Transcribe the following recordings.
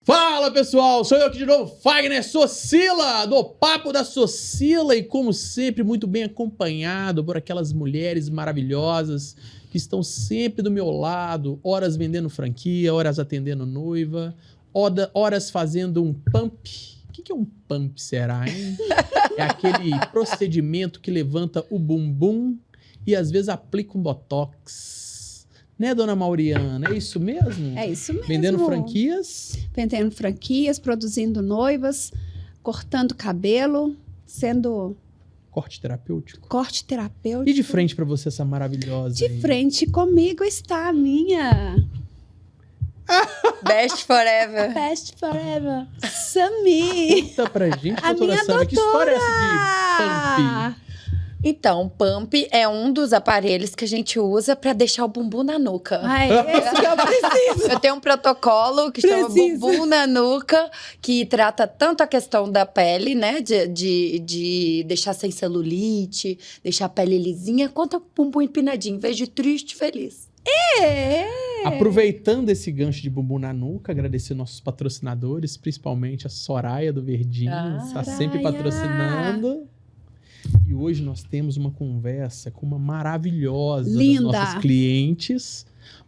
Fala pessoal, sou eu aqui de novo, Fagner Socila, do Papo da Socila, e como sempre muito bem acompanhado por aquelas mulheres maravilhosas que estão sempre do meu lado, horas vendendo franquia, horas atendendo noiva, horas fazendo um pump. O que é um pump, será, hein? É aquele procedimento que levanta o bumbum e às vezes aplica um botox. Né, dona Mauriana? É isso mesmo? É isso mesmo. Vendendo franquias? Vendendo franquias, produzindo noivas, cortando cabelo, sendo... Corte terapêutico? Corte terapêutico. E de frente pra você, essa maravilhosa De aí? frente comigo está a minha... Best forever. Best forever. Sami. Conta pra gente, A doutora minha Sami, que história é essa doutora. de pump? Então, pump é um dos aparelhos que a gente usa pra deixar o bumbum na nuca. Ai, esse que eu preciso. Eu tenho um protocolo que chama Preciso. bumbum na nuca, que trata tanto a questão da pele, né? De deixar sem celulite, deixar a pele lisinha, quanto o bumbum empinadinho, em vez de triste, feliz. Aproveitando esse gancho de bumbum na nuca, agradecer nossos patrocinadores, principalmente a Soraya do Verdinho, está sempre Soraya. patrocinando. E hoje nós temos uma conversa com uma maravilhosa Linda. das nossas clientes,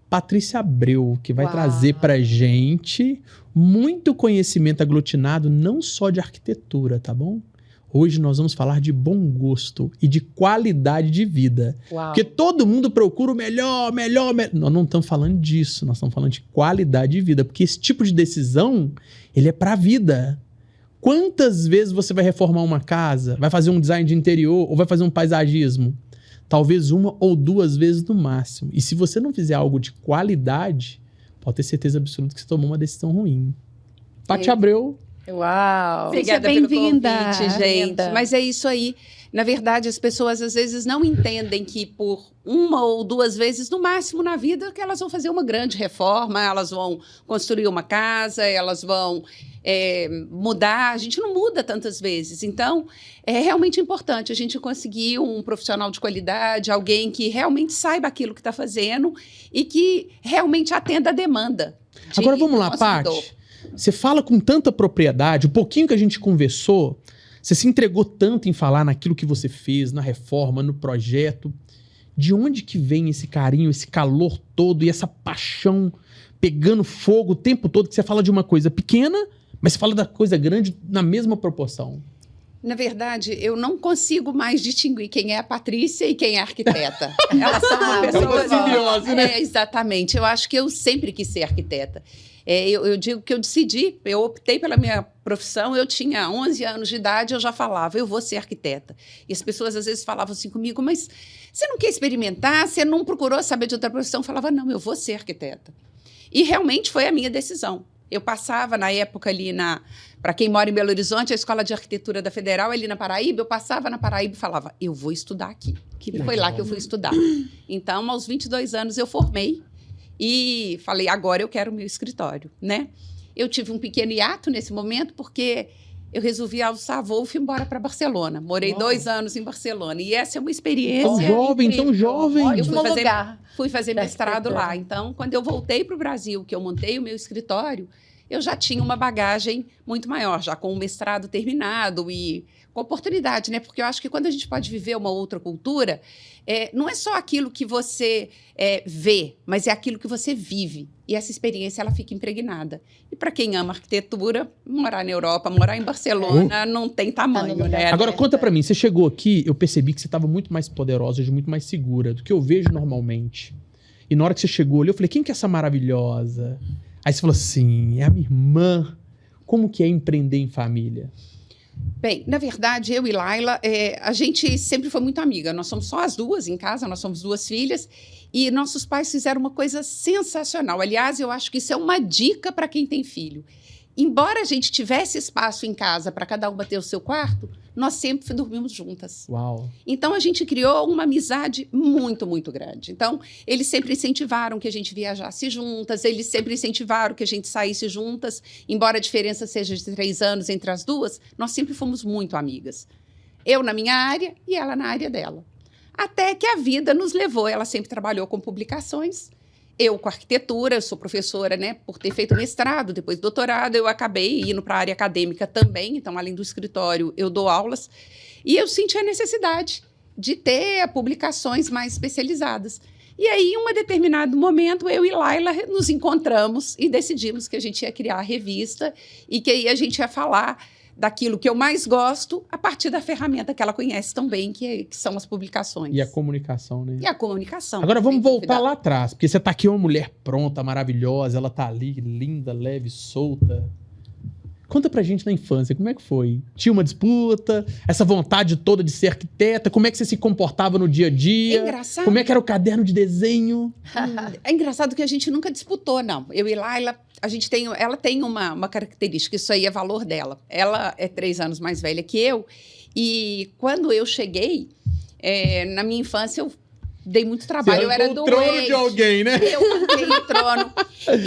Patrícia Abreu, que vai Uau. trazer pra gente muito conhecimento aglutinado, não só de arquitetura, tá bom? Hoje nós vamos falar de bom gosto e de qualidade de vida. Uau. Porque todo mundo procura o melhor. Nós não estamos falando disso, nós estamos falando de qualidade de vida. Porque esse tipo de decisão, ele é pra vida. Quantas vezes você vai reformar uma casa, vai fazer um design de interior ou vai fazer um paisagismo? Talvez uma ou duas vezes no máximo. E se você não fizer algo de qualidade, pode ter certeza absoluta que você tomou uma decisão ruim. Paty Abreu. Uau. Seja Obrigada pelo bem-vinda. convite, gente. Linda. Mas é isso aí. Na verdade, as pessoas às vezes não entendem que por uma ou duas vezes, no máximo na vida, que elas vão fazer uma grande reforma, elas vão construir uma casa, elas vão mudar. A gente não muda tantas vezes. Então, é realmente importante a gente conseguir um profissional de qualidade, alguém que realmente saiba aquilo que está fazendo e que realmente atenda a demanda. Agora vamos lá, do consumidor. Paty. Você fala com tanta propriedade, o pouquinho que a gente conversou, você se entregou tanto em falar naquilo que você fez, na reforma, no projeto. De onde que vem esse carinho, esse calor todo e essa paixão pegando fogo o tempo todo, que você fala de uma coisa pequena, mas você fala da coisa grande na mesma proporção? Na verdade, eu não consigo mais distinguir quem é a Patrícia e quem é a arquiteta. Elas são uma pessoa... uma simbiose, né? Exatamente. Eu acho que eu sempre quis ser arquiteta. Eu digo que eu decidi, eu optei pela minha profissão, eu tinha 11 anos de idade, eu já falava, eu vou ser arquiteta. E as pessoas às vezes falavam assim comigo, mas você não quer experimentar? Você não procurou saber de outra profissão? Eu falava, não, eu vou ser arquiteta. E realmente foi a minha decisão. Eu passava na época ali para quem mora em Belo Horizonte, a Escola de Arquitetura da Federal, ali na Paraíba, eu passava na Paraíba e falava, eu vou estudar aqui. E foi lá que eu fui estudar. Então, aos 22 anos, eu formei e falei, agora eu quero o meu escritório, né? Eu tive um pequeno hiato nesse momento, porque eu resolvi alçar voo e fui embora para Barcelona. Morei 2 anos em Barcelona. E essa é uma experiência Tão jovem. Eu Ótimo lugar. fui fazer Da mestrado arquitetura. lá. Então, quando eu voltei para o Brasil, que eu montei o meu escritório, eu já tinha uma bagagem muito maior, já com o mestrado terminado e com oportunidade, né? Porque eu acho que quando a gente pode viver uma outra cultura, não é só aquilo que você vê, mas é aquilo que você vive. E essa experiência, ela fica impregnada. E para quem ama arquitetura, morar na Europa, morar em Barcelona, não tem tamanho, né? Agora conta pra mim, você chegou aqui, eu percebi que você estava muito mais poderosa, hoje muito mais segura do que eu vejo normalmente. E na hora que você chegou ali, eu falei, quem que é essa maravilhosa? Aí você falou assim, é a minha irmã. Como que é empreender em família? Bem, na verdade, eu e Laila, a gente sempre foi muito amiga. Nós somos só as duas em casa, nós somos 2 filhas. E nossos pais fizeram uma coisa sensacional. Aliás, eu acho que isso é uma dica para quem tem filho. Embora a gente tivesse espaço em casa para cada uma ter o seu quarto, nós sempre dormimos juntas. Uau. Então, a gente criou uma amizade muito, muito grande. Então, eles sempre incentivaram que a gente viajasse juntas, eles sempre incentivaram que a gente saísse juntas. Embora a diferença seja de 3 anos entre as duas, nós sempre fomos muito amigas. Eu na minha área e ela na área dela. Até que a vida nos levou. Ela sempre trabalhou com publicações Eu com arquitetura, eu sou professora, né? Por ter feito mestrado, depois doutorado, eu acabei indo para a área acadêmica também. Então, além do escritório, eu dou aulas. E eu senti a necessidade de ter publicações mais especializadas. E aí, em um determinado momento, eu e Laila nos encontramos e decidimos que a gente ia criar a revista e que aí a gente ia falar daquilo que eu mais gosto a partir da ferramenta que ela conhece tão bem, que são as publicações. E a comunicação, né? E a comunicação. Agora vamos sem voltar dúvida. lá atrás, porque você tá aqui uma mulher pronta, maravilhosa, ela tá ali, linda, leve, solta. Conta pra gente na infância, como é que foi? Tinha uma disputa, essa vontade toda de ser arquiteta, como é que você se comportava no dia a É dia? engraçado. Como é que era o caderno de desenho? É engraçado que a gente nunca disputou, não. Eu e Laila, ela tem uma característica, isso aí é valor dela. Ela é 3 anos mais velha que eu, e quando eu cheguei, na minha infância, eu dei muito trabalho. Eu era o trono doente. de alguém, né? Eu comprei o trono.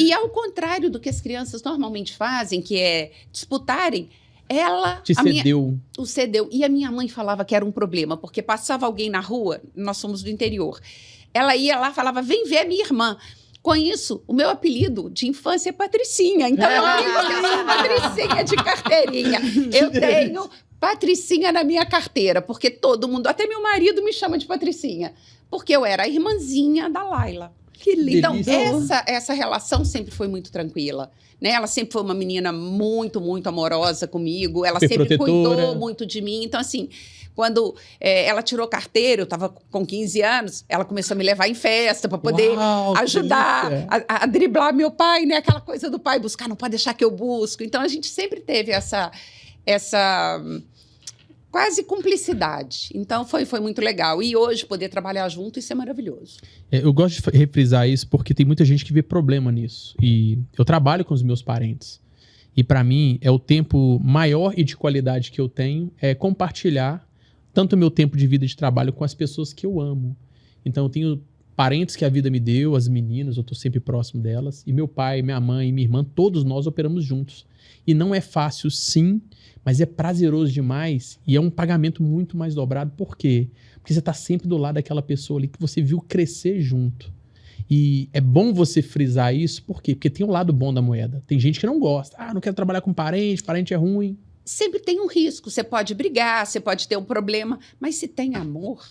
E ao contrário do que as crianças normalmente fazem, que é disputarem, ela... Te cedeu. O cedeu. E a minha mãe falava que era um problema, porque passava alguém na rua, nós somos do interior, ela ia lá e falava, vem ver a minha irmã. Com isso, o meu apelido de infância é Patricinha. Então, eu tenho Patricinha de carteirinha. Eu tenho Patricinha na minha carteira, porque todo mundo, até meu marido me chama de Patricinha, porque eu era a irmãzinha da Laila. Que lindo. Então, essa relação sempre foi muito tranquila. Né? Ela sempre foi uma menina muito, muito amorosa comigo. Ela Super sempre protetora. cuidou muito de mim. Então, assim, quando ela tirou carteira, eu estava com 15 anos, ela começou a me levar em festa para poder Uau, que ajudar delícia. a driblar meu pai, né? Aquela coisa do pai buscar, não pode deixar que eu busco. Então, a gente sempre teve essa quase cumplicidade. Então, foi muito legal. E hoje, poder trabalhar junto, isso é maravilhoso. Eu gosto de refrisar isso porque tem muita gente que vê problema nisso. E eu trabalho com os meus parentes. E pra mim, é o tempo maior e de qualidade que eu tenho é compartilhar tanto o meu tempo de vida e de trabalho com as pessoas que eu amo. Então, eu tenho parentes que a vida me deu, as meninas, eu tô sempre próximo delas. E meu pai, minha mãe, minha irmã, todos nós operamos juntos. E não é fácil, sim, mas é prazeroso demais e é um pagamento muito mais dobrado. Por quê? Porque você tá sempre do lado daquela pessoa ali que você viu crescer junto. E é bom você frisar isso, por quê? Porque tem um lado bom da moeda. Tem gente que não gosta. Ah, não quero trabalhar com parente é ruim. Sempre tem um risco. Você pode brigar, você pode ter um problema, mas se tem amor,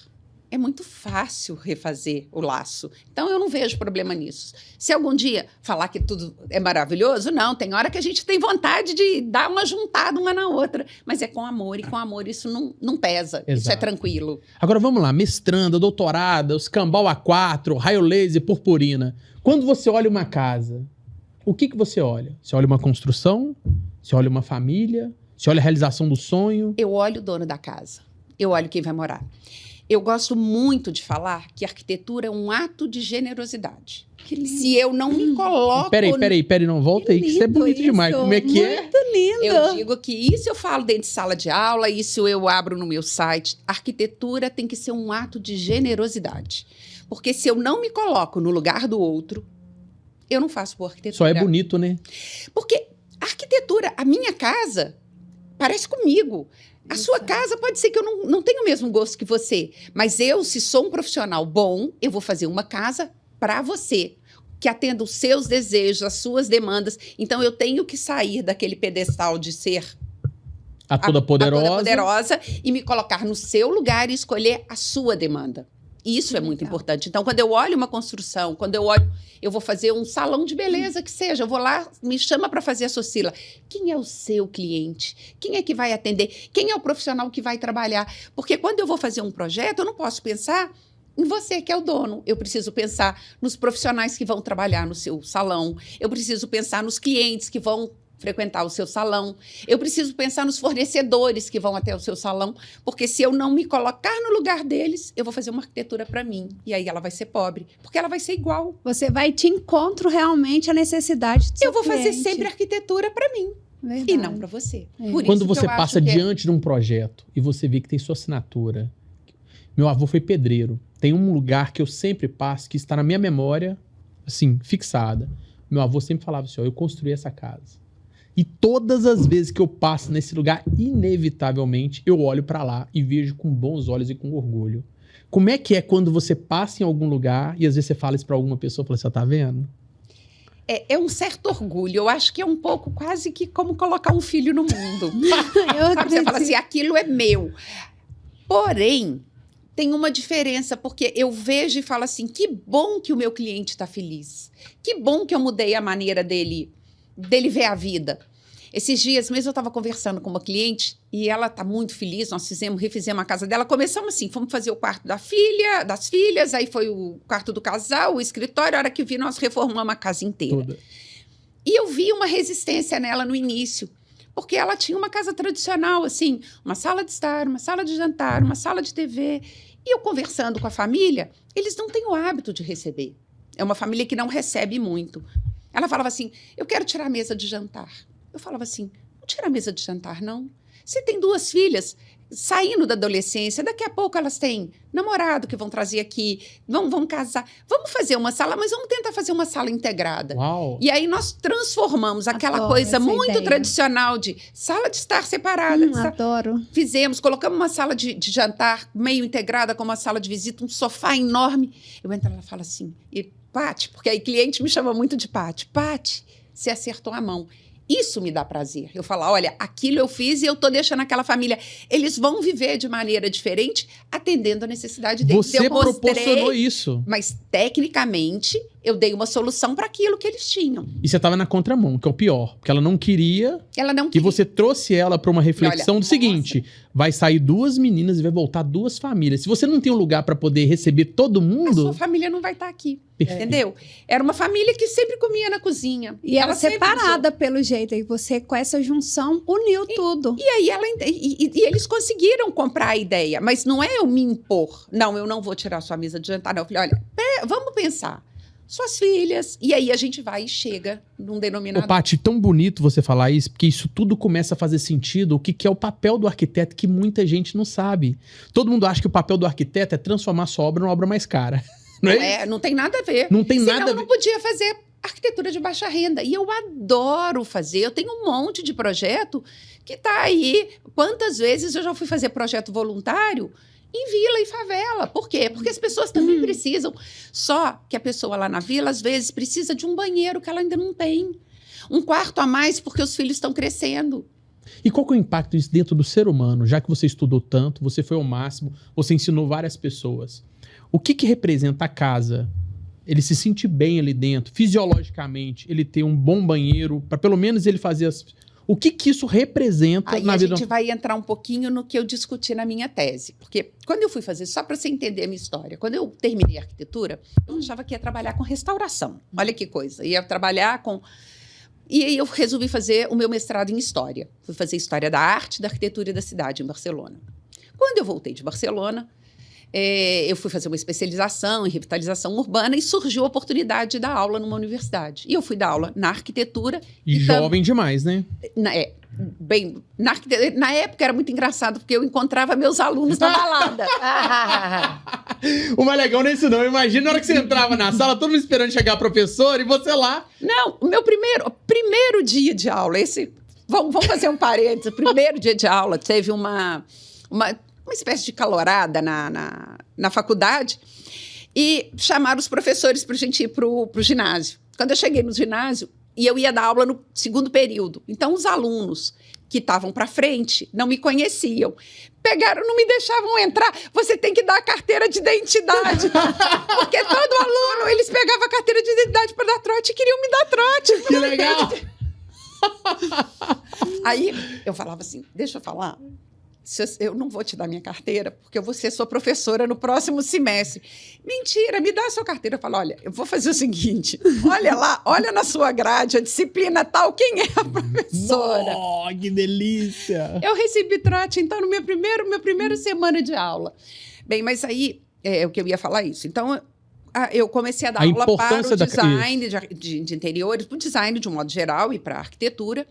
é muito fácil refazer o laço. Então, eu não vejo problema nisso. Se algum dia falar que tudo é maravilhoso, não. Tem hora que a gente tem vontade de dar uma juntada uma na outra. Mas é com amor, e com amor isso não pesa. Isso é Exato. tranquilo. Agora vamos lá, mestranda, doutorada, os cambau A4, raio laser, purpurina. Quando você olha uma casa, o que você olha? Você olha uma construção? Você olha uma família? Você olha a realização do sonho? Eu olho o dono da casa. Eu olho quem vai morar. Eu gosto muito de falar que a arquitetura é um ato de generosidade. Que lindo. Se eu não me coloco... Peraí, não, volta aí, que isso é lindo bonito demais. isso. Como é que é? Muito lindo. Eu digo que isso eu falo dentro de sala de aula, isso eu abro no meu site. Arquitetura tem que ser um ato de generosidade. Porque se eu não me coloco no lugar do outro, eu não faço boa arquitetura. Só é bonito, né? Porque a arquitetura, a minha casa, parece comigo. A sua Exato. casa pode ser que eu não tenha o mesmo gosto que você. Mas eu, se sou um profissional bom, eu vou fazer uma casa para você, que atenda os seus desejos, as suas demandas. Então, eu tenho que sair daquele pedestal de ser A toda poderosa. a toda poderosa e me colocar no seu lugar e escolher a sua demanda. Isso é muito Legal. importante. Então, quando eu olho uma construção, quando eu olho, eu vou fazer um salão de beleza que seja, eu vou lá, me chama para fazer a Socila. Quem é o seu cliente? Quem é que vai atender? Quem é o profissional que vai trabalhar? Porque quando eu vou fazer um projeto, eu não posso pensar em você, que é o dono. Eu preciso pensar nos profissionais que vão trabalhar no seu salão. Eu preciso pensar nos clientes que vão frequentar o seu salão. Eu preciso pensar nos fornecedores que vão até o seu salão, porque se eu não me colocar no lugar deles, eu vou fazer uma arquitetura para mim. E aí ela vai ser pobre, porque ela vai ser igual. Você vai te encontro realmente a necessidade do seu Eu vou fazer cliente. sempre arquitetura para mim Verdade. e não para você. É. Por Quando isso que você eu acho passa que é- diante de um projeto e você vê que tem sua assinatura. Meu avô foi pedreiro. Tem um lugar que eu sempre passo, que está na minha memória, assim, fixada. Meu avô sempre falava assim, ó, eu construí essa casa. E todas as vezes que eu passo nesse lugar, inevitavelmente, eu olho pra lá e vejo com bons olhos e com orgulho. Como é que é quando você passa em algum lugar e às vezes você fala isso pra alguma pessoa e fala, você tá vendo? É um certo orgulho. Eu acho que é um pouco quase que como colocar um filho no mundo. Eu Sabe, você fala acredito. assim, aquilo é meu. Porém, tem uma diferença, porque eu vejo e falo assim, que bom que o meu cliente está feliz. Que bom que eu mudei a maneira dele ver a vida. Esses dias mesmo eu estava conversando com uma cliente e ela está muito feliz, nós refizemos a casa dela. Começamos assim, fomos fazer o quarto das filhas, aí foi o quarto do casal, o escritório, a hora que vi nós reformamos a casa inteira. Toda. E eu vi uma resistência nela no início, porque ela tinha uma casa tradicional, assim, uma sala de estar, uma sala de jantar, uma sala de TV. E eu conversando com a família, eles não têm o hábito de receber. É uma família que não recebe muito. Ela falava assim, eu quero tirar a mesa de jantar. Eu falava assim, não tira a mesa de jantar, não. Você tem 2 filhas saindo da adolescência, daqui a pouco elas têm namorado que vão trazer aqui, vão casar. Vamos fazer uma sala, mas vamos tentar fazer uma sala integrada. Uau! E aí nós transformamos aquela Adoro coisa essa muito ideia. tradicional de sala de estar separada. Adoro. Fizemos, colocamos uma sala de jantar meio integrada com uma sala de visita, um sofá enorme. Eu entro lá e falo assim, e Pati, porque aí cliente me chama muito de Pati. Pati, você acertou a mão. Isso me dá prazer. Eu falo, olha, aquilo eu fiz e eu tô deixando aquela família. Eles vão viver de maneira diferente, atendendo a necessidade deles. Você Eu mostrei, proporcionou isso. mas tecnicamente eu dei uma solução para aquilo que eles tinham. E você tava na contramão, que é o pior. Porque ela não queria. Ela não E queria. você trouxe ela pra uma reflexão Olha, do seguinte: vai sair 2 meninas e vai voltar 2 famílias. Se você não tem um lugar pra poder receber todo A sua mundo. família não vai estar aqui, Perfeito. entendeu? Era uma família que sempre comia na cozinha. E ela sempre separada pelo jeito. E você, com essa junção, uniu tudo. E aí eles conseguiram comprar a ideia, mas não é eu me impor. Não, eu não vou tirar sua mesa de jantar. Não. Eu falei, olha, vamos pensar. Suas filhas. E aí a gente vai e chega num Ô, denominador. Paty, tão bonito você falar isso, porque isso tudo começa a fazer sentido. O que é o papel do arquiteto que muita gente não sabe. Todo mundo acha que o papel do arquiteto é transformar sua obra numa obra mais cara. Não é? Não tem nada a ver. Não tem Senão nada a eu ver. não podia fazer arquitetura de baixa renda. E eu adoro fazer. Eu tenho um monte de projeto que está aí. Quantas vezes eu já fui fazer projeto voluntário em vila e favela. Por quê? Porque as pessoas também precisam. Só que a pessoa lá na vila, às vezes, precisa de um banheiro que ela ainda não tem. Um quarto a mais porque os filhos estão crescendo. E qual que é o impacto disso dentro do ser humano? Já que você estudou tanto, você foi ao máximo, você ensinou várias pessoas. O que representa a casa? Ele se sentir bem ali dentro, fisiologicamente, ele ter um bom banheiro, para pelo menos ele fazer as... O que isso representa Aí na a vida? gente vai entrar um pouquinho no que eu discuti na minha tese. Porque quando eu fui fazer, só para você entender a minha história, quando eu terminei a arquitetura, eu achava que ia trabalhar com restauração. Olha que coisa. Ia trabalhar com... E aí eu resolvi fazer o meu mestrado em História. Fui fazer História da Arte, da Arquitetura e da Cidade, em Barcelona. Quando eu voltei de Barcelona, eu fui fazer uma especialização em revitalização urbana e surgiu a oportunidade de dar aula numa universidade. E eu fui dar aula na arquitetura. E jovem demais, né? Na época era muito engraçado, porque eu encontrava meus alunos na balada. O mais legal não é isso, não. Imagina na hora que você entrava na sala, todo mundo esperando chegar a professora e você lá. Não, o meu primeiro dia de aula, vamos fazer um parênteses. O primeiro dia de aula teve uma espécie de calorada na faculdade e chamaram os professores para a gente ir para o ginásio. Quando eu cheguei no ginásio, e eu ia dar aula no segundo período. Então, os alunos que estavam para frente não me conheciam. Pegaram, não me deixavam entrar. Você tem que dar a carteira de identidade. Porque todo aluno, eles pegavam a carteira de identidade para dar trote e queriam me dar trote. Que legal! Aí, eu falava assim, deixa eu falar. Eu não vou te dar minha carteira, porque eu vou ser sua professora no próximo semestre. Mentira, me dá a sua carteira. Eu falo, olha, eu vou fazer o seguinte, olha lá, olha na sua grade, a disciplina tal, quem é a professora? Oh, que delícia! Eu recebi trote, então, no meu primeiro semana de aula. Bem, mas aí, é o que eu ia falar isso. Então, eu comecei a dar aula para o design de interiores, para o design de um modo geral e para a arquitetura.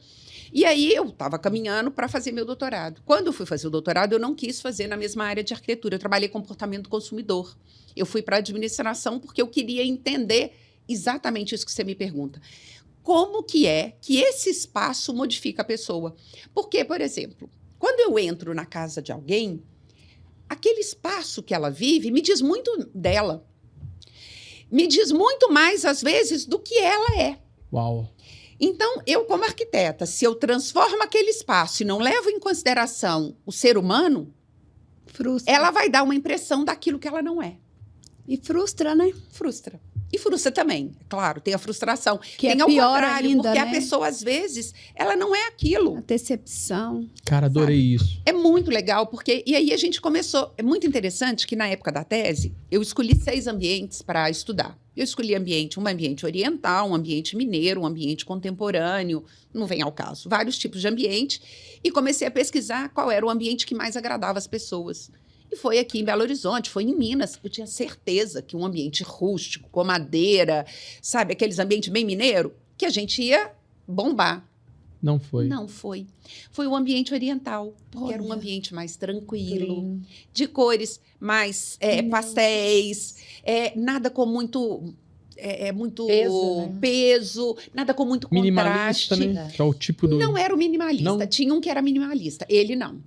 E aí eu estava caminhando para fazer meu doutorado. Quando eu fui fazer o doutorado, eu não quis fazer na mesma área de arquitetura. Eu trabalhei com comportamento do consumidor. Eu fui para a administração porque eu queria entender exatamente isso que você me pergunta. Como que é que esse espaço modifica a pessoa? Porque, por exemplo, quando eu entro na casa de alguém, aquele espaço que ela vive me diz muito dela. Me diz muito mais, às vezes, do que ela é. Uau. Então, eu, como arquiteta, se eu transformo aquele espaço e não levo em consideração o ser humano, Frustra. ela vai dar uma impressão daquilo que ela não é. E frustra, né? Frustra. E frustra também, é claro, tem a frustração. Que tem é ao pior contrário, ainda, porque né? a pessoa, às vezes, ela não é aquilo. A decepção. Cara, adorei isso. É muito legal, porque... E aí a gente começou... É muito interessante que na época da tese, eu escolhi 6 ambientes para estudar. Eu escolhi um ambiente oriental, um ambiente mineiro, um ambiente contemporâneo, não vem ao caso, vários tipos de ambiente, e comecei a pesquisar qual era o ambiente que mais agradava as pessoas. E foi aqui em Belo Horizonte, foi em Minas. Eu tinha certeza que um ambiente rústico, com madeira, sabe, aqueles ambientes bem mineiro, que a gente ia bombar. Não foi. Não foi. Foi o ambiente oriental, porque era um Olha. ambiente mais tranquilo, Green. de cores mais pastéis, nada com muito... muito Peso, né? peso, nada com muito Minimalista, contraste. né? Que é o tipo do... Não era o minimalista. Não? Tinha um que era minimalista. Ele não.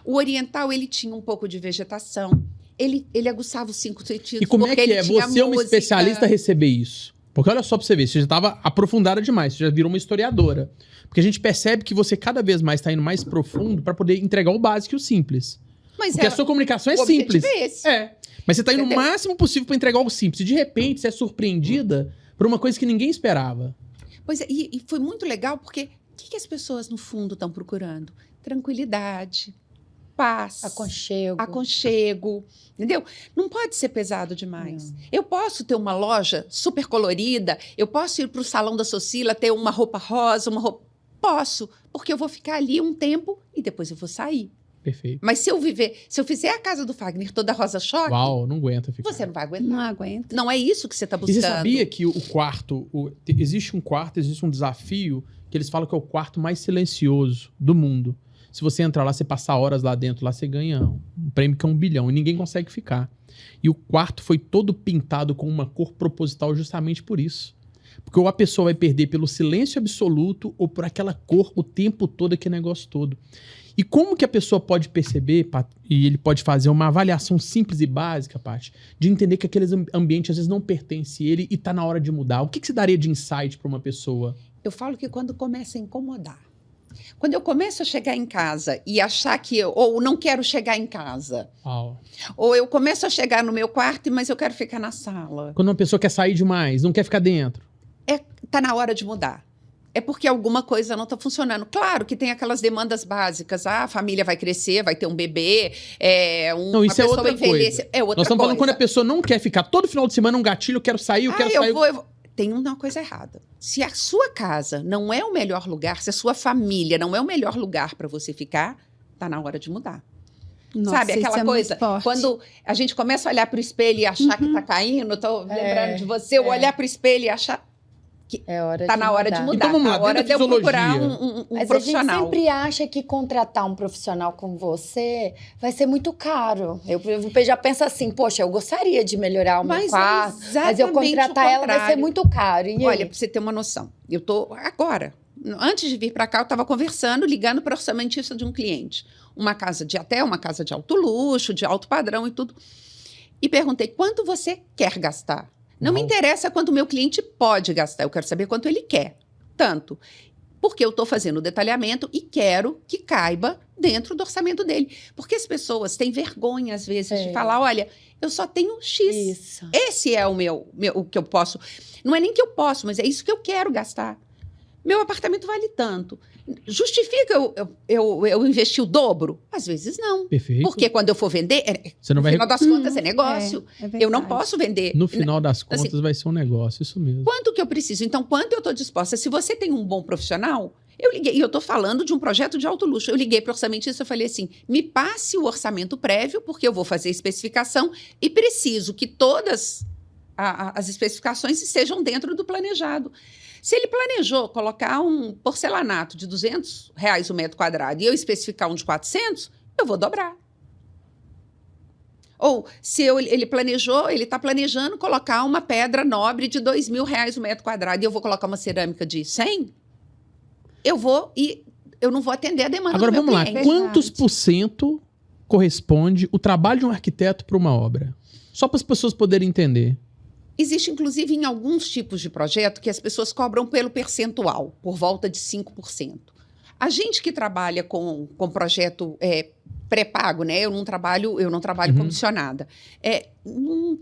O oriental, ele tinha um pouco de vegetação. Ele aguçava os 5 sentidos. E como é porque que ele é tinha você, uma música. especialista, receber isso? Porque olha só pra você ver, você já estava aprofundada demais, você já virou uma historiadora. Porque a gente percebe que você cada vez mais está indo mais profundo para poder entregar o básico e o simples. Mas Porque a sua comunicação é o objetivo simples. é esse. É. Mas você tá indo o Entendeu? máximo possível para entregar o simples. E de repente você é surpreendida por uma coisa que ninguém esperava. Pois é, e foi muito legal, porque o que as pessoas, no fundo, estão procurando? Tranquilidade, paz, aconchego, entendeu? Não pode ser pesado demais. Eu posso ter uma loja super colorida, eu posso ir para o salão da Socila, ter uma roupa rosa, uma roupa... Posso, porque eu vou ficar ali um tempo e depois eu vou sair. Perfeito. Mas se eu fizer a casa do Fagner toda rosa choque, Uau, não aguenta ficar. você não vai aguentar. Não aguento. Não é isso que você está E buscando. você sabia que o quarto... existe um desafio que eles falam que é o quarto mais silencioso do mundo. Se você entrar lá, você passar horas lá dentro, lá você ganha um prêmio que é 1 bilhão. E ninguém consegue ficar. E o quarto foi todo pintado com uma cor proposital justamente por isso. Porque ou a pessoa vai perder pelo silêncio absoluto ou por aquela cor o tempo todo, aquele negócio todo. E como que a pessoa pode perceber, Pat, e ele pode fazer uma avaliação simples e básica, Paty, de entender que aqueles ambientes às vezes não pertencem a ele e tá na hora de mudar? O que você daria de insight para uma pessoa? Eu falo que quando começa a incomodar. Quando eu começo a chegar em casa e achar que ou não quero chegar em casa, Uau. ou eu começo a chegar no meu quarto, mas eu quero ficar na sala. Quando uma pessoa quer sair demais, não quer ficar dentro. Tá na hora de mudar. É porque alguma coisa não está funcionando. Claro que tem aquelas demandas básicas. A família vai crescer, vai ter um bebê, Não, isso é pessoa outra envelhece. coisa. É outra Nós estamos falando quando a coisa. pessoa não quer ficar todo final de semana um gatilho, eu quero sair, eu quero sair. eu vou. Tem uma coisa errada. Se a sua casa não é o melhor lugar, se a sua família não é o melhor lugar para você ficar, tá na hora de mudar. Nossa, Sabe isso aquela é coisa? muito forte. Quando a gente começa a olhar para o espelho e achar que tá caindo, tô lembrando de você, eu olhar para o espelho e achar É hora tá de na hora de mudar. mudar. Então vamos lá, tá na hora dentro de eu da procurar fisiologia. um Mas profissional. a gente sempre acha que contratar um profissional como você vai ser muito caro. Eu já penso assim, poxa, eu gostaria de melhorar o meu Mas é quarto, mas eu exatamente contratar o ela vai ser contrário. muito caro. E Olha, aí? para você ter uma noção, eu tô agora, antes de vir para cá, eu estava conversando, ligando para o orçamentista de um cliente. Uma casa de alto luxo, de alto padrão e tudo. E perguntei, quanto você quer gastar? Não me interessa quanto o meu cliente pode gastar, eu quero saber quanto ele quer. Tanto. Porque eu estou fazendo o detalhamento e quero que caiba dentro do orçamento dele. Porque as pessoas têm vergonha, às vezes, de falar, olha, eu só tenho X. Isso. Esse é o que eu posso. Não é nem que eu posso, mas é isso que eu quero gastar. Meu apartamento vale tanto. Justifica eu investir o dobro? Às vezes não. Perfeito. Porque quando eu for vender, Você não no vai... final das contas é negócio. É Eu não verdade. posso vender. No final das Assim, contas vai ser um negócio, isso mesmo. Quanto que eu preciso? Então, quanto eu estou disposta? Se você tem um bom profissional, eu liguei, e eu estou falando de um projeto de alto luxo. Eu liguei para o orçamentista e falei assim: me passe o orçamento prévio, porque eu vou fazer a especificação e preciso que todas as especificações estejam dentro do planejado. Se ele planejou colocar um porcelanato de R$200 o metro quadrado e eu especificar um de 400, eu vou dobrar. Ou se ele está planejando colocar uma pedra nobre de R$2.000 o metro quadrado e eu vou colocar uma cerâmica de 100, eu não vou atender a demanda Agora do meu vamos lá, cliente. quantos por cento corresponde o trabalho de um arquiteto para uma obra? Só para as pessoas poderem entender. Existe, inclusive, em alguns tipos de projeto que as pessoas cobram pelo percentual, por volta de 5%. A gente que trabalha com projeto pré-pago, né? Eu não trabalho comissionada.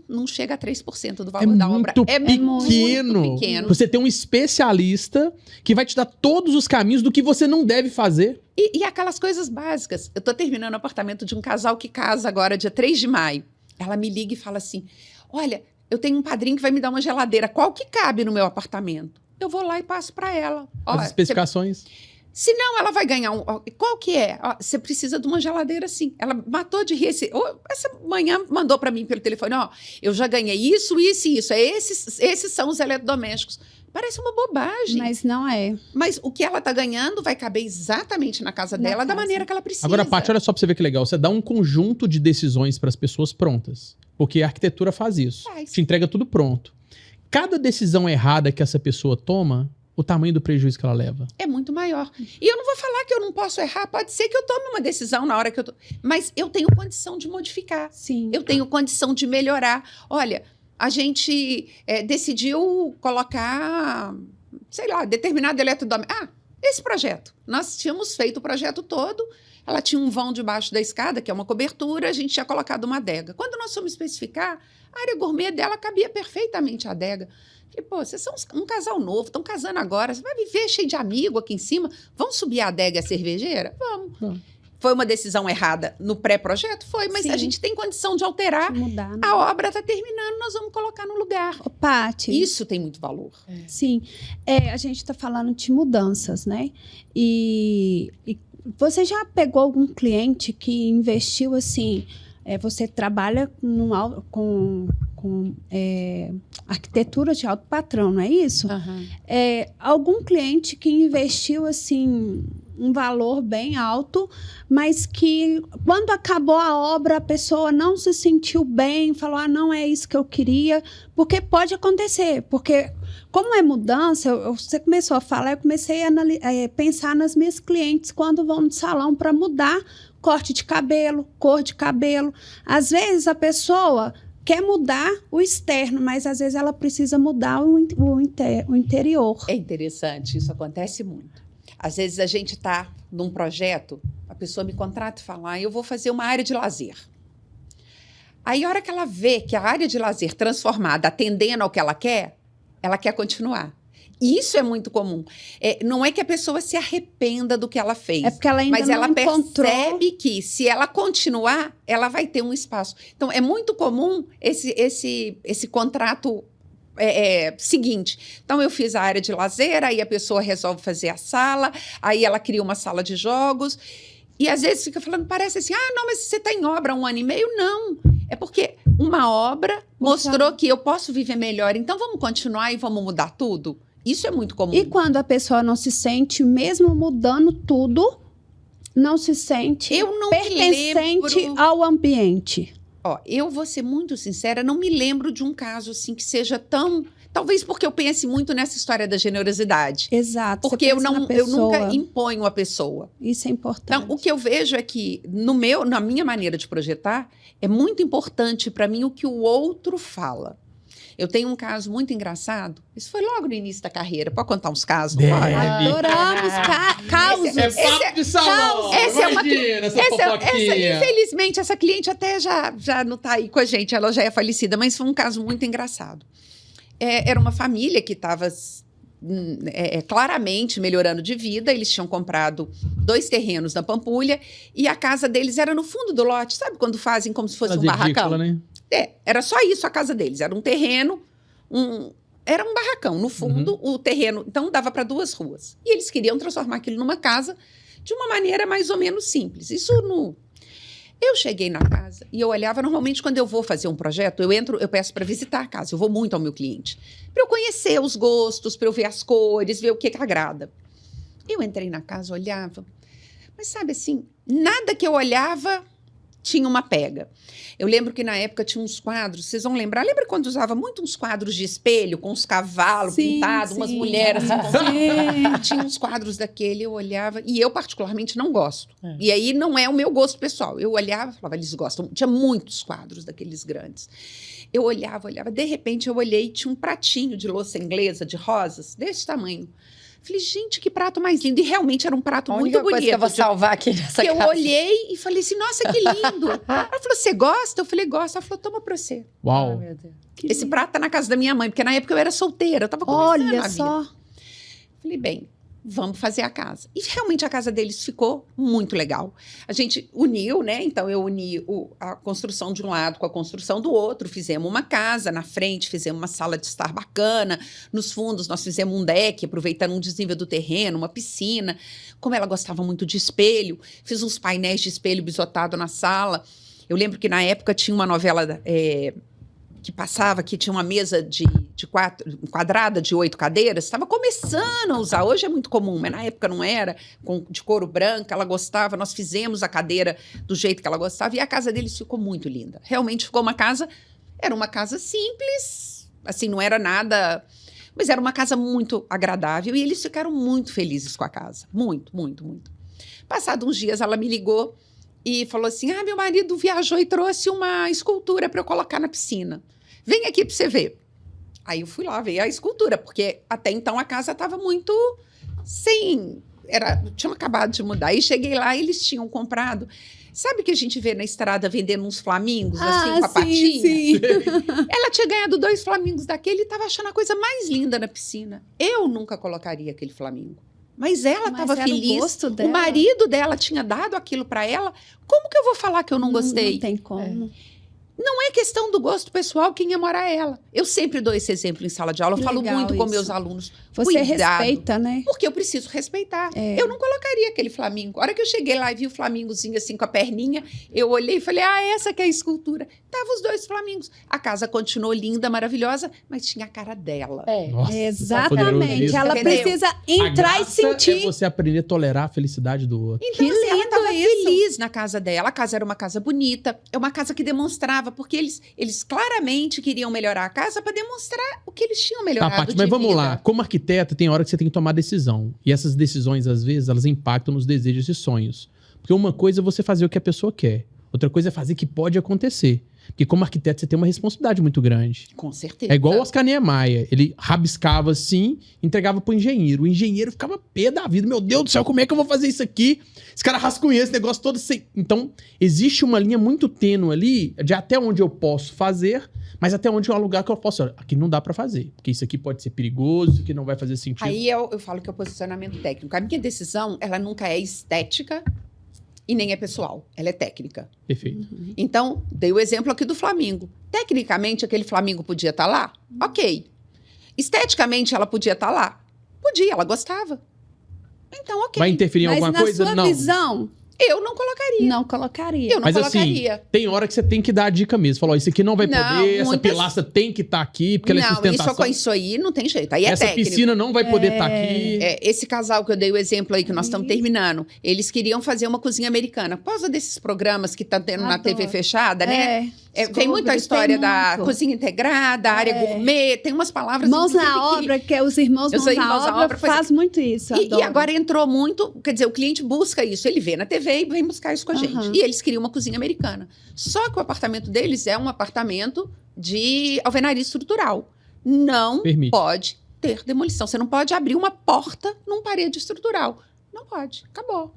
Não chega a 3% do valor da obra. É muito pequeno. Você tem um especialista que vai te dar todos os caminhos do que você não deve fazer. E aquelas coisas básicas. Eu estou terminando o apartamento de um casal que casa agora, dia 3 de maio. Ela me liga e fala assim, olha, eu tenho um padrinho que vai me dar uma geladeira. Qual que cabe no meu apartamento? Eu vou lá e passo para ela. As especificações. Se não, ela vai ganhar um... Qual que é? Você precisa de uma geladeira assim. Ela matou de rir. Essa manhã mandou para mim pelo telefone, eu já ganhei isso, isso e isso. Esses são os eletrodomésticos. Parece uma bobagem. Mas não é. Mas o que ela está ganhando vai caber exatamente na casa dela, da maneira que ela precisa. Agora, Paty, olha só para você ver que legal. Você dá um conjunto de decisões para as pessoas prontas. Porque a arquitetura faz isso. Te entrega tudo pronto. Cada decisão errada que essa pessoa toma, o tamanho do prejuízo que ela leva é muito maior. E eu não vou falar que eu não posso errar. Pode ser que eu tome uma decisão na hora que eu... Mas eu tenho condição de modificar. Sim. Eu tenho condição de melhorar. Olha, a gente decidiu colocar, sei lá, determinado eletrodoméstico. Esse projeto. Nós tínhamos feito o projeto todo. Ela tinha um vão debaixo da escada, que é uma cobertura. A gente tinha colocado uma adega. Quando nós fomos especificar, a área gourmet dela cabia perfeitamente a adega. Falei, pô, vocês são um casal novo, estão casando agora, você vai viver cheio de amigo aqui em cima, vamos subir a adega e a cervejeira? Vamos. Foi uma decisão errada no pré-projeto? Foi, mas Sim. A gente tem condição de alterar. De mudar, né? A obra está terminando, nós vamos colocar no lugar. Ô, Paty. Isso tem muito valor. Sim. A gente está falando de mudanças, né? E você já pegou algum cliente que investiu assim... você trabalha com arquitetura de alto padrão, não é isso? Uhum. Algum cliente que investiu assim um valor bem alto, mas que quando acabou a obra a pessoa não se sentiu bem, falou, não é isso que eu queria, porque pode acontecer, porque como é mudança, você começou a falar, eu comecei a pensar nas minhas clientes quando vão no salão para mudar corte de cabelo, cor de cabelo. Às vezes a pessoa quer mudar o externo, mas às vezes ela precisa mudar o interior. É interessante, isso acontece muito. Às vezes a gente está num projeto, a pessoa me contrata e fala, eu vou fazer uma área de lazer. Aí a hora que ela vê que a área de lazer transformada, atendendo ao que ela quer continuar. E isso é muito comum. Não é que a pessoa se arrependa do que ela fez. É porque ela ainda não encontrou... percebe que, se ela continuar, ela vai ter um espaço. Então, é muito comum esse contrato seguinte. Então, eu fiz a área de lazer, aí a pessoa resolve fazer a sala, aí ela cria uma sala de jogos. E, às vezes, fica falando, parece assim, não, mas você está em obra há 1 ano e meio? Não. É porque uma obra mostrou que eu posso viver melhor. Então, vamos continuar e vamos mudar tudo? Isso é muito comum. E quando a pessoa não se sente, mesmo mudando tudo, não se sente pertencente ao ambiente? Eu vou ser muito sincera, não me lembro de um caso assim que seja tão... Talvez porque eu pense muito nessa história da generosidade. Exato. Porque eu nunca imponho a pessoa. Isso é importante. Então, o que eu vejo é que, na minha maneira de projetar, é muito importante para mim o que o outro fala. Eu tenho um caso muito engraçado. Isso foi logo no início da carreira. Pode contar uns casos? Adoramos causos. É papo de salão. Infelizmente, essa cliente até já não está aí com a gente. Ela já é falecida, mas foi um caso muito engraçado. Era uma família que estava claramente melhorando de vida. Eles tinham comprado 2 terrenos na Pampulha e a casa deles era no fundo do lote. Sabe quando fazem como se fosse um barracão? Né? Era só isso a casa deles. Era um terreno, era um barracão no fundo, o terreno. Então, dava para 2 ruas. E eles queriam transformar aquilo numa casa de uma maneira mais ou menos simples. Eu cheguei na casa e eu olhava, normalmente quando eu vou fazer um projeto, eu peço para visitar a casa, eu vou muito ao meu cliente, para eu conhecer os gostos, para eu ver as cores, ver o que agrada. Eu entrei na casa, olhava, mas sabe assim, nada que eu olhava tinha uma pega. Eu lembro que na época tinha uns quadros, vocês vão lembrar, lembra quando usava muito uns quadros de espelho, com os cavalos pintados, umas mulheres assim, tinha uns quadros daquele, eu olhava, e eu particularmente não gosto. E aí não é o meu gosto pessoal. Eu olhava e falava, eles gostam. Tinha muitos quadros daqueles grandes. Eu olhava, de repente eu olhei e tinha um pratinho de louça inglesa, de rosas, desse tamanho. Falei, gente, que prato mais lindo. E realmente era um prato muito bonito. Coisa que eu vou salvar aqui nessa casa. Eu olhei e falei assim, nossa, que lindo. Ela falou, você gosta? Eu falei, gosto. Ela falou, toma pra você. Uau. Ai, meu Deus. Esse prato tá na casa da minha mãe, porque na época eu era solteira, eu tava começando Olha a vida. só. Falei, bem, vamos fazer a casa. E realmente a casa deles ficou muito legal. A gente uniu, né? Então eu uni a construção de um lado com a construção do outro, fizemos uma casa, na frente fizemos uma sala de estar bacana, nos fundos nós fizemos um deck, aproveitando um desnível do terreno, uma piscina. Como ela gostava muito de espelho, fiz uns painéis de espelho bisotado na sala. Eu lembro que na época tinha uma novela que passava, que tinha uma mesa quadrada de 8 cadeiras, estava começando a usar. Hoje é muito comum, mas na época não era, de couro branca, ela gostava, nós fizemos a cadeira do jeito que ela gostava, e a casa deles ficou muito linda. Realmente ficou era uma casa simples, assim, não era nada, mas era uma casa muito agradável, e eles ficaram muito felizes com a casa, muito, muito, muito. Passados uns dias, ela me ligou e falou assim, meu marido viajou e trouxe uma escultura para eu colocar na piscina. Vem aqui para você ver. Aí eu fui lá ver a escultura, porque até então a casa estava muito sem... Tinham acabado de mudar. Aí cheguei lá e eles tinham comprado... Sabe que a gente vê na estrada vendendo uns flamingos, assim, com a patinha? Sim. Ela tinha ganhado 2 flamingos daquele e estava achando a coisa mais linda na piscina. Eu nunca colocaria aquele flamingo. Mas ela estava feliz. O gosto dela. O marido dela tinha dado aquilo para ela. Como que eu vou falar que eu não gostei? Não tem como. Não é questão do gosto pessoal quem amora ela. Eu sempre dou esse exemplo em sala de aula. Eu falo muito com meus alunos. Você Cuidado, respeita, né? porque eu preciso respeitar. Eu não colocaria aquele flamingo. A hora que eu cheguei lá e vi o flamingozinho assim com a perninha, eu olhei e falei, essa que é a escultura. Tava os 2 flamingos. A casa continuou linda, maravilhosa, mas tinha a cara dela. Nossa, Exatamente. Ela Entendeu? precisa A entrar e graça sentir. é você aprender a tolerar a felicidade do outro. Então, Que assim, ela lindo estava isso. feliz na casa dela. A casa era uma casa bonita, é uma casa que demonstrava, porque eles claramente queriam melhorar a casa para demonstrar o que eles tinham Tá, melhorado Paty, de mas vamos vida. lá. Como arquiteta, tem hora que você tem que tomar decisão. E essas decisões, às vezes, elas impactam nos desejos e sonhos. Porque uma coisa é você fazer o que a pessoa quer. Outra coisa é fazer o que pode acontecer. Porque como arquiteto, você tem uma responsabilidade muito grande. Com certeza. É igual o Oscar Niemeyer. Ele rabiscava assim, entregava pro engenheiro. O engenheiro ficava pé da vida. Meu Deus do céu, como é que eu vou fazer isso aqui? Esse cara rascunha esse negócio todo sem... Então, existe uma linha muito tênue ali de até onde eu posso fazer, mas até onde é um lugar que eu posso... Aqui não dá pra fazer, porque isso aqui pode ser perigoso, isso aqui não vai fazer sentido. Aí eu falo que é o posicionamento técnico. A minha decisão, ela nunca é estética e nem é pessoal. Ela é técnica. Perfeito. Então, dei o exemplo aqui do Flamengo. Tecnicamente, aquele Flamengo podia estar lá? Ok. Esteticamente, ela podia estar lá? Podia, ela gostava. Então, ok. Vai interferir em Mas alguma na coisa? sua Não. visão, Eu não colocaria. não colocaria. Eu não Mas colocaria. assim, tem hora que você tem que dar a dica mesmo. Falou, isso aqui não vai Não, poder, essa muitas- pilastra tem que estar aqui, porque ela é Não, sustentação. isso aí não tem jeito. Aí é Essa técnico. piscina não vai poder estar aqui. Esse casal que eu dei o exemplo aí, que nós estamos terminando, eles queriam fazer uma cozinha americana. Por causa desses programas que tá tendo na Adoro. TV fechada, né? Tem muita Discovery, história tem da muito. cozinha integrada, área gourmet, tem umas palavras... Mãos inclusive, na que- obra, que é os irmãos Eu mãos sou na irmãos na obra, obra, faz muito isso. E adoro. agora entrou muito, quer dizer, o cliente busca isso, ele vê na TV e vem buscar isso com a gente. Aham. E eles queriam uma cozinha americana. Só que o apartamento deles é um apartamento de alvenaria estrutural. Não Permite. pode ter demolição. Você não pode abrir uma porta num parede estrutural. Não pode. Acabou.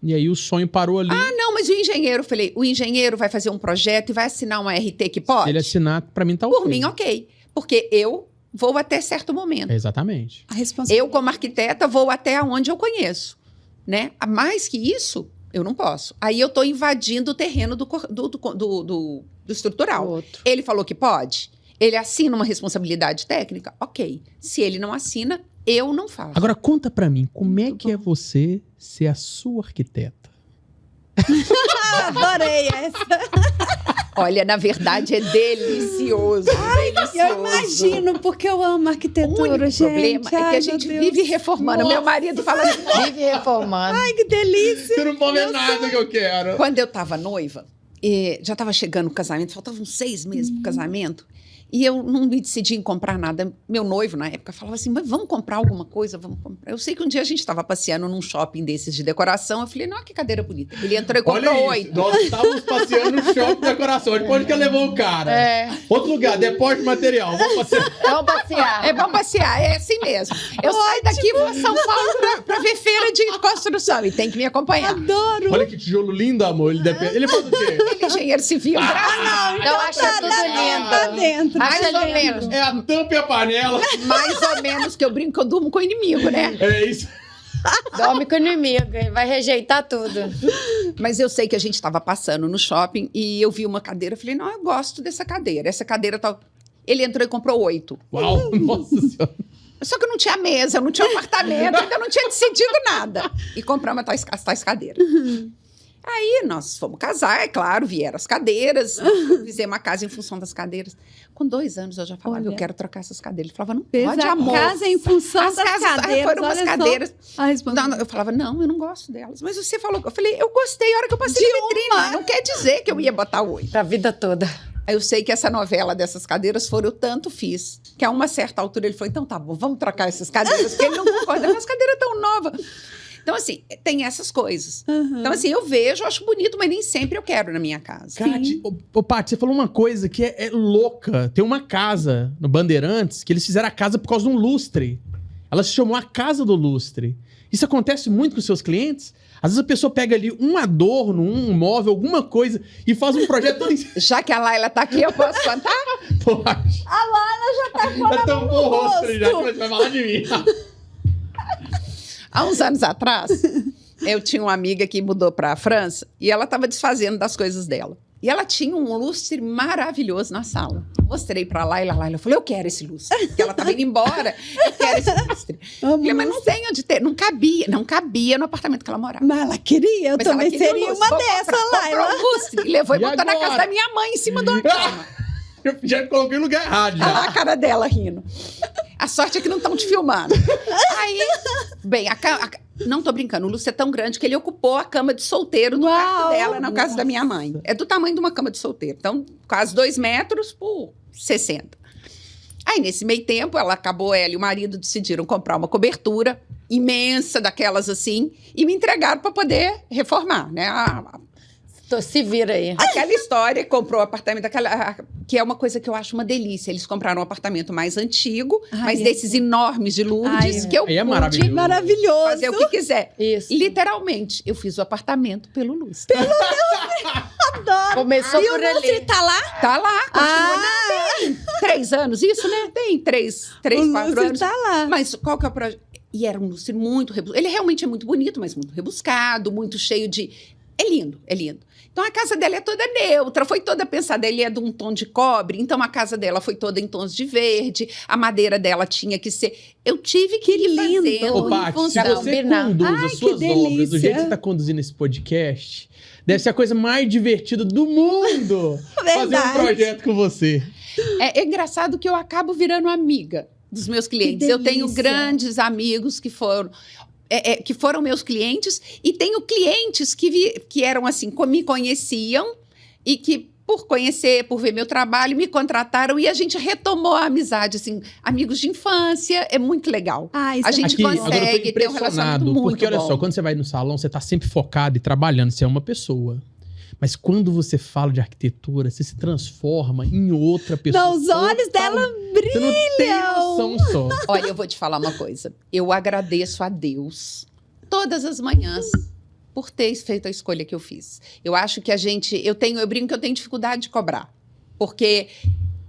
E aí o sonho parou ali. Não, mas o engenheiro, eu falei, o engenheiro vai fazer um projeto e vai assinar uma RT que pode? Se ele assinar, pra mim tá Por ok. mim, ok. Porque eu vou até certo momento. Exatamente. A responsabilidade. Eu, como arquiteta, vou até onde eu conheço, né? A mais que isso, eu não posso. Aí eu estou invadindo o terreno do estrutural. Outro. Ele falou que pode? Ele assina uma responsabilidade técnica? Ok. Se ele não assina, eu não faço. Agora conta pra mim, como é que é você ser a sua arquiteta? Adorei essa. Olha, na verdade, é delicioso. delicioso. Eu imagino, porque eu amo O arquitetura, único gente. problema é que Ai, a gente meu Deus. vive reformando. Meu marido fala... Vive reformando. Ai, que delícia. Você não pode ver nada que eu quero. Quando eu estava noiva, já estava chegando o casamento, faltavam 6 meses para o casamento. E eu não me decidi em comprar nada. Meu noivo, na época, falava assim, mas vamos comprar alguma coisa? Vamos comprar. Eu sei que um dia a gente estava passeando num shopping desses de decoração. Eu falei, não, que cadeira bonita. Ele entrou e comprou 8. Nós estávamos passeando no shopping de decoração. Depois que levou o cara. Outro lugar, depósito de material. Vamos passear. Vamos passear. É bom passear, é assim mesmo. Eu saio daqui e vou a São Paulo para ver feira de construção. E tem que me acompanhar. Adoro. Olha que tijolo lindo, amor. Ele faz o quê? Ele é engenheiro civil. Eu acho tudo Tá lindo. dentro. Mais Acho ou lindo. menos. É a tampa e a panela. Mais ou menos, que eu brinco que eu durmo com o inimigo, né? É isso. Dorme com o inimigo, ele vai rejeitar tudo. Mas eu sei que a gente estava passando no shopping e eu vi uma cadeira. Eu falei, não, eu gosto dessa cadeira. Essa cadeira tá... Ele entrou e comprou 8. Uau, nossa senhora. Só que eu não tinha mesa, eu não tinha apartamento, ainda não tinha decidido nada. E compramos as tais cadeiras. Aí nós fomos casar, é claro, vieram as cadeiras, fizemos a casa em função das cadeiras. Com 2 anos eu já falava, eu quero trocar essas cadeiras. Ele falava, não Fez pode, a amor. casa em função As das casas cadeiras. foram umas olha só cadeiras. a responsabilidade. Não, eu falava, não, eu não gosto delas. Mas você falou, eu falei, eu gostei a hora que eu passei na vitrine. Não quer dizer que eu ia botar 8. Pra vida toda. Aí eu sei que essa novela dessas cadeiras eu tanto fiz, que a uma certa altura ele falou, então tá bom, vamos trocar essas cadeiras, porque ele não concorda, mas as cadeiras tão novas. Então, assim, tem essas coisas. Então, assim, eu vejo, eu acho bonito, mas nem sempre eu quero na minha casa. Cate, Paty, você falou uma coisa que é louca. Tem uma casa no Bandeirantes que eles fizeram a casa por causa de um lustre. Ela se chamou a Casa do Lustre. Isso acontece muito com os seus clientes? Às vezes a pessoa pega ali um adorno, um móvel, alguma coisa e faz um projeto todo em... Já que a Laila tá aqui, eu posso contar? Paty. A Laila já tá com Já tampou o rosto, já que vai falar de mim. Há uns anos atrás, eu tinha uma amiga que mudou para a França e ela estava desfazendo das coisas dela. E ela tinha um lustre maravilhoso na sala. Mostrei para a Laila, eu falei, eu quero esse lustre. Porque ela estava indo embora, eu quero esse lustre. Falei, mas não tenho onde ter, não cabia no apartamento que ela morava. Mas ela queria, eu Mas também ela queria seria um lustre. uma dessa, Laila. Comprou um lustre e levou e E botou na agora? casa da minha mãe, em cima de uma cama. Eu já coloquei no lugar errado, Olha lá já. a cara dela rindo. A sorte é que não estão te filmando. Aí, bem, não tô brincando, o lustre é tão grande que ele ocupou a cama de solteiro do quarto dela, na casa da minha mãe. É do tamanho de uma cama de solteiro. Então, quase 2 metros por 60. Aí, nesse meio tempo, ela e o marido decidiram comprar uma cobertura imensa, daquelas assim, e me entregaram para poder reformar, né? Se vira aí. Aquela história, comprou o apartamento, que é uma coisa que eu acho uma delícia. Eles compraram um apartamento mais antigo, mas desses enormes de Lourdes, que eu Aí é pude maravilhoso. Maravilhoso. fazer o que quiser. Isso. Literalmente, eu fiz o apartamento pelo lustre. Adoro. Começou E por o lustre ali. tá lá? Tá lá, continua. Tem 3 anos, isso, né? Tem 3, 4 lustre anos. tá lá. Mas qual que é o projeto? E era um lustre muito rebuscado. Ele realmente é muito bonito, mas muito rebuscado, muito cheio de... É lindo, é lindo. Então, a casa dela é toda neutra, foi toda pensada. Ele é de um tom de cobre, então a casa dela foi toda em tons de verde. A madeira dela tinha que ser... Eu tive que ir fazendo. Ô, Paty, se você combinar. conduz Ai, as que suas obras do delícia. jeito que você tá conduzindo esse podcast, deve ser a coisa mais divertida do mundo fazer um Verdade. projeto com você. É engraçado que eu acabo virando amiga dos meus clientes. Eu tenho delícia. grandes amigos que foram meus clientes, e tenho clientes que eram assim, me conheciam e que, por conhecer, por ver meu trabalho, me contrataram e a gente retomou a amizade, assim, amigos de infância, é muito legal. Ah, isso A é gente Aqui, muito bom. agora eu tô consegue ter um relacionamento impressionado, muito porque olha bom. só, quando você vai no salão, você tá sempre focado e trabalhando, você é uma pessoa. Mas quando você fala de arquitetura, você se transforma em outra pessoa. Não, os olhos dela Você não tem noção só. Olha, eu vou te falar uma coisa. Eu agradeço a Deus todas as manhãs por ter feito a escolha que eu fiz. Eu acho que eu brinco que eu tenho dificuldade de cobrar. Porque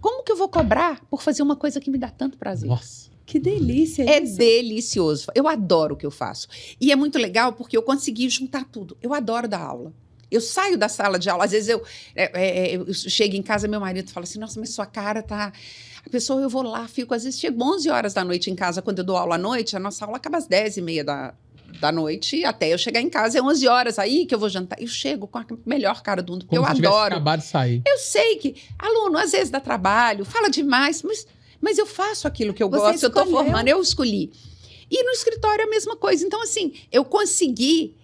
como que eu vou cobrar por fazer uma coisa que me dá tanto prazer? Nossa. Que delícia É isso. delicioso. Eu adoro o que eu faço. E é muito legal porque eu consegui juntar tudo. Eu adoro dar aula. Eu saio da sala de aula, às vezes eu chego em casa, meu marido fala assim, nossa, mas sua cara tá... A pessoa, eu vou lá, fico, às vezes chego 11 horas da noite em casa, quando eu dou aula à noite, a nossa aula acaba às 10h30 da noite, e até eu chegar em casa é 11 horas, aí que eu vou jantar. Eu chego com a melhor cara do mundo, porque Como eu se tivesse adoro. acabado de sair. Eu sei que aluno, às vezes, dá trabalho, fala demais, mas eu faço aquilo que eu Você gosto, eu estou escolheu. formando, eu escolhi. E no escritório a mesma coisa. Então, assim, eu consegui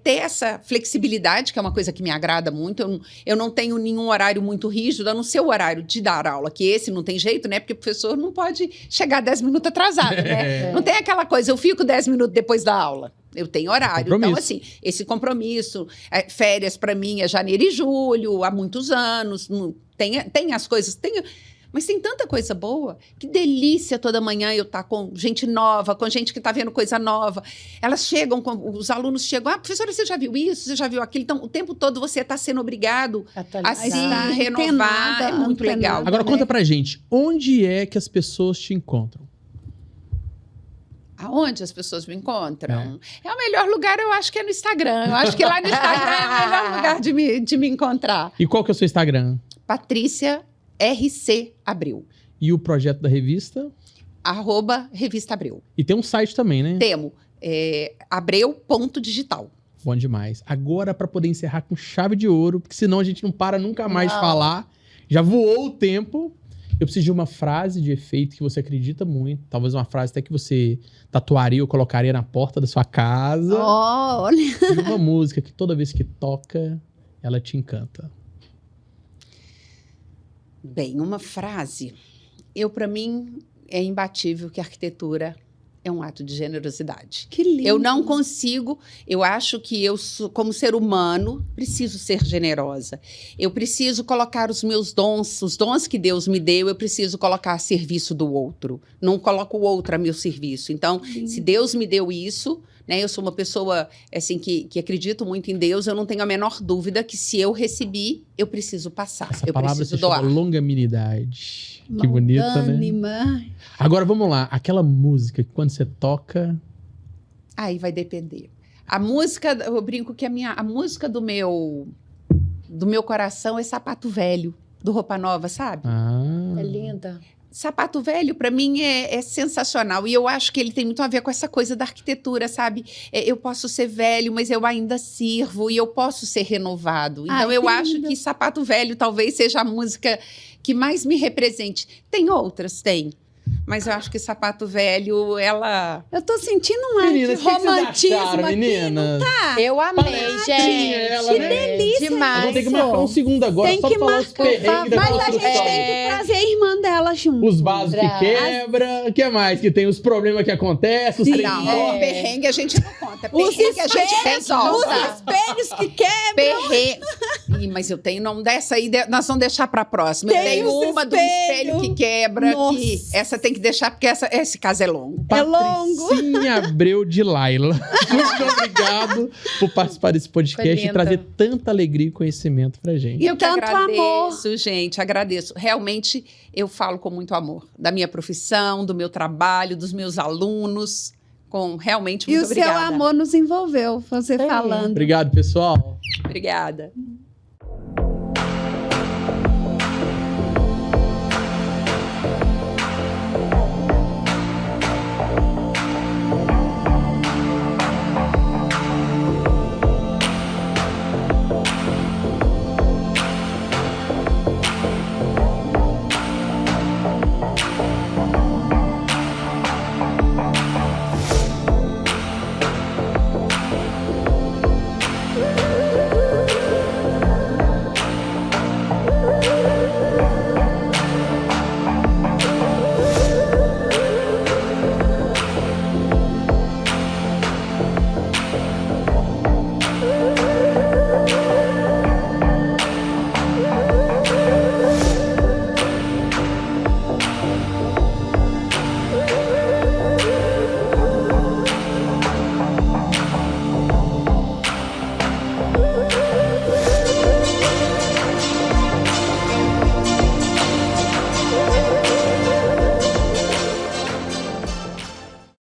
ter essa flexibilidade, que é uma coisa que me agrada muito. Eu não tenho nenhum horário muito rígido, a não ser o horário de dar aula, que esse não tem jeito, né? Porque o professor não pode chegar 10 minutos atrasado, né? Não tem aquela coisa, eu fico 10 minutos depois da aula. Eu tenho horário. Compromisso. Então, assim, esse compromisso, férias para mim é janeiro e julho, há muitos anos. Tem as coisas, mas tem tanta coisa boa. Que delícia toda manhã eu estar com gente nova, com gente que está vendo coisa nova. Elas chegam, os alunos chegam, professora, você já viu isso? Você já viu aquilo? Então, o tempo todo você está sendo obrigado a se Atualizar. renovar. É muito legal. Agora conta pra gente, onde é que as pessoas te encontram? Aonde as pessoas me encontram? É o melhor lugar, eu acho que é no Instagram. Eu acho que lá no Instagram é o melhor lugar de me encontrar. E qual que é o seu Instagram? Patrícia RC Abreu. E o projeto da revista? @Revista Abreu. E tem um site também, né? Temo. Abreu.digital. Bom demais. Agora, para poder encerrar com chave de ouro, porque senão a gente não para nunca mais de falar. Já voou o tempo. Eu preciso de uma frase de efeito que você acredita muito. Talvez uma frase até que você tatuaria ou colocaria na porta da sua casa. Olha. E uma música que toda vez que toca, ela te encanta. Bem, uma frase. Para mim, é imbatível que a arquitetura é um ato de generosidade. Que lindo. Eu não consigo, eu acho que eu, como ser humano, preciso ser generosa. Eu preciso colocar os meus dons, os dons que Deus me deu, eu preciso colocar a serviço do outro. Não coloco o outro a meu serviço. Então, se Deus me deu isso, né, eu sou uma pessoa assim, que acredito muito em Deus, eu não tenho a menor dúvida que se eu recebi, eu preciso passar, Essa eu palavra preciso se chama doar. longanimidade. Que bonita, né? Longânima. Agora, vamos lá. Aquela música que quando você toca... Aí vai depender. A música, eu brinco que a música do meu coração é Sapato Velho, do Roupa Nova, sabe? É linda. Sapato Velho, para mim, é sensacional. E eu acho que ele tem muito a ver com essa coisa da arquitetura, sabe? Eu posso ser velho, mas eu ainda sirvo. E eu posso ser renovado. Então, eu acho que Sapato Velho talvez seja a música que mais me represente. Tem outras? Tem. Mas eu acho que Sapato Velho, ela... Eu tô sentindo um ar Meninas, de o que que vocês romantismo acharam, aqui, meninas? não tá? Eu amei, gente. ela, Que né? delícia. Eu Demais. vou ter que marcar um segundo agora, Tem só que pra falar os marcar, perrengues da mas a gente construção. tem que trazer a irmã dela junto. Os vasos que quebra, o que mais? Que tem os problemas que acontecem, os Sim. trem Não, que morre. perrengue a gente não conta. Os Perrengue a gente espelhos, resolve. os espelhos que quebram. Ih, mas eu tenho nome dessa aí, nós vamos deixar para próxima. Eu Tem tenho os uma do espelho. espelho que quebra, Nossa. que essa tem que deixar, porque esse caso é longo. É longo. Patricinha Abreu de Laila. Muito obrigado por participar desse podcast e linda. trazer tanta alegria e conhecimento pra gente. E eu que Tanto agradeço, gente, agradeço. Realmente, eu falo com muito amor da minha profissão, do meu trabalho, dos meus alunos, com realmente E muito o obrigada. seu amor nos envolveu, você falando. Obrigado, pessoal. Obrigada.